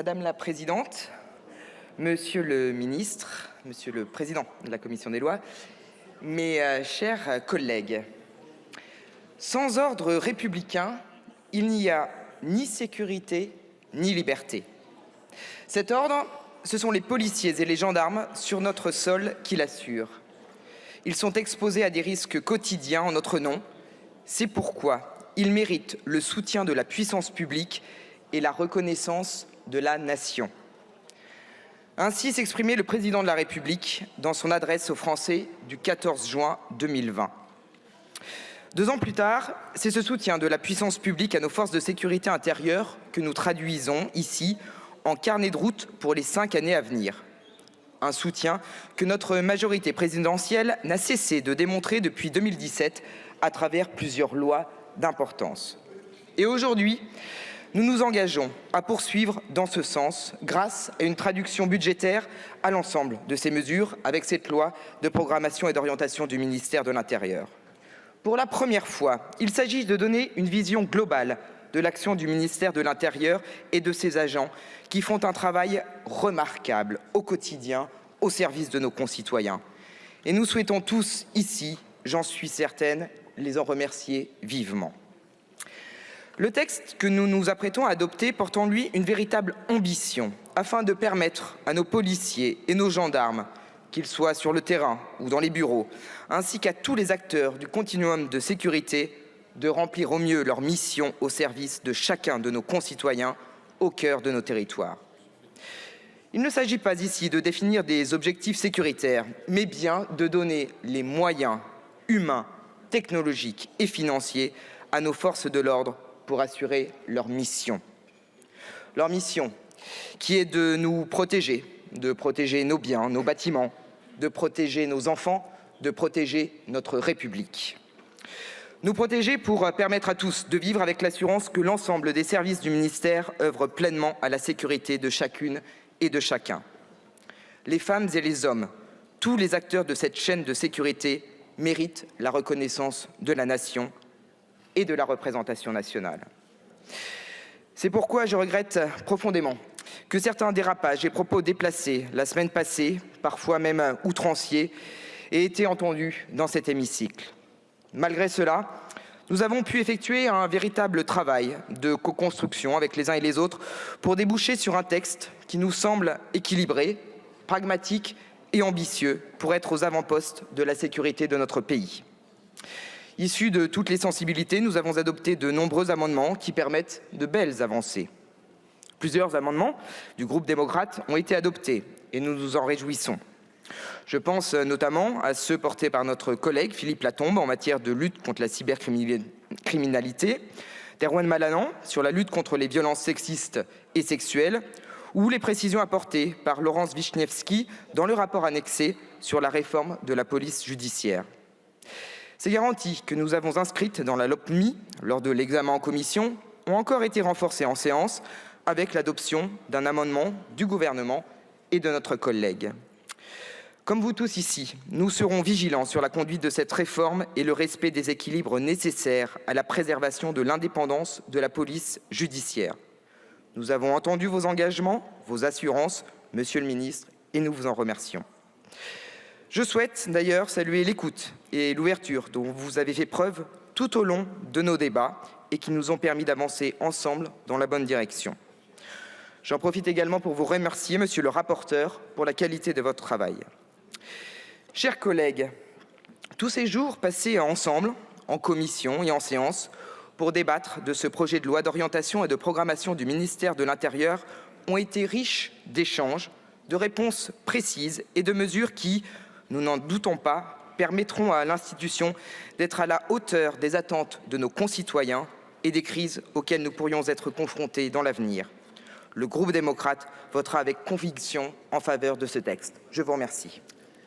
Madame la présidente, monsieur le ministre, monsieur le président de la commission des lois, mes chers collègues, sans ordre républicain, il n'y a ni sécurité ni liberté. Cet ordre, ce sont les policiers et les gendarmes sur notre sol qui l'assurent. Ils sont exposés à des risques quotidiens en notre nom. C'est pourquoi ils méritent le soutien de la puissance publique et la reconnaissance de la nation. Ainsi s'exprimait le président de la République dans son adresse aux Français du 14 juin 2020. 2 ans plus tard, c'est ce soutien de la puissance publique à nos forces de sécurité intérieure que nous traduisons ici en carnet de route pour les 5 années à venir. Un soutien que notre majorité présidentielle n'a cessé de démontrer depuis 2017 à travers plusieurs lois d'importance. Et aujourd'hui, nous nous engageons à poursuivre dans ce sens grâce à une traduction budgétaire à l'ensemble de ces mesures avec cette loi de programmation et d'orientation du ministère de l'Intérieur. Pour la première fois, il s'agit de donner une vision globale de l'action du ministère de l'Intérieur et de ses agents qui font un travail remarquable au quotidien au service de nos concitoyens. Et nous souhaitons tous ici, j'en suis certaine, les en remercier vivement. Le texte que nous nous apprêtons à adopter porte en lui une véritable ambition afin de permettre à nos policiers et nos gendarmes, qu'ils soient sur le terrain ou dans les bureaux, ainsi qu'à tous les acteurs du continuum de sécurité, de remplir au mieux leur mission au service de chacun de nos concitoyens au cœur de nos territoires. Il ne s'agit pas ici de définir des objectifs sécuritaires, mais bien de donner les moyens humains, technologiques et financiers à nos forces de l'ordre pour assurer leur mission. Leur mission qui est de nous protéger, de protéger nos biens, nos bâtiments, de protéger nos enfants, de protéger notre République. Nous protéger pour permettre à tous de vivre avec l'assurance que l'ensemble des services du ministère œuvrent pleinement à la sécurité de chacune et de chacun. Les femmes et les hommes, tous les acteurs de cette chaîne de sécurité méritent la reconnaissance de la nation et de la représentation nationale. C'est pourquoi je regrette profondément que certains dérapages et propos déplacés la semaine passée, parfois même outranciers, aient été entendus dans cet hémicycle. Malgré cela, nous avons pu effectuer un véritable travail de co-construction avec les uns et les autres pour déboucher sur un texte qui nous semble équilibré, pragmatique et ambitieux pour être aux avant-postes de la sécurité de notre pays. Issus de toutes les sensibilités, nous avons adopté de nombreux amendements qui permettent de belles avancées. Plusieurs amendements du groupe démocrate ont été adoptés et nous nous en réjouissons. Je pense notamment à ceux portés par notre collègue Philippe Latombe en matière de lutte contre la cybercriminalité, d'Erwan Malanan sur la lutte contre les violences sexistes et sexuelles, ou les précisions apportées par Laurence Vichnievsky dans le rapport annexé sur la réforme de la police judiciaire. Ces garanties que nous avons inscrites dans la LOPMI lors de l'examen en commission ont encore été renforcées en séance avec l'adoption d'un amendement du gouvernement et de notre collègue. Comme vous tous ici, nous serons vigilants sur la conduite de cette réforme et le respect des équilibres nécessaires à la préservation de l'indépendance de la police judiciaire. Nous avons entendu vos engagements, vos assurances, monsieur le ministre, et nous vous en remercions. Je souhaite d'ailleurs saluer l'écoute et l'ouverture dont vous avez fait preuve tout au long de nos débats et qui nous ont permis d'avancer ensemble dans la bonne direction. J'en profite également pour vous remercier, monsieur le rapporteur, pour la qualité de votre travail. Chers collègues, tous ces jours passés ensemble, en commission et en séance, pour débattre de ce projet de loi d'orientation et de programmation du ministère de l'Intérieur ont été riches d'échanges, de réponses précises et de mesures qui, nous n'en doutons pas, permettront à l'institution d'être à la hauteur des attentes de nos concitoyens et des crises auxquelles nous pourrions être confrontés dans l'avenir. Le groupe démocrate votera avec conviction en faveur de ce texte. Je vous remercie.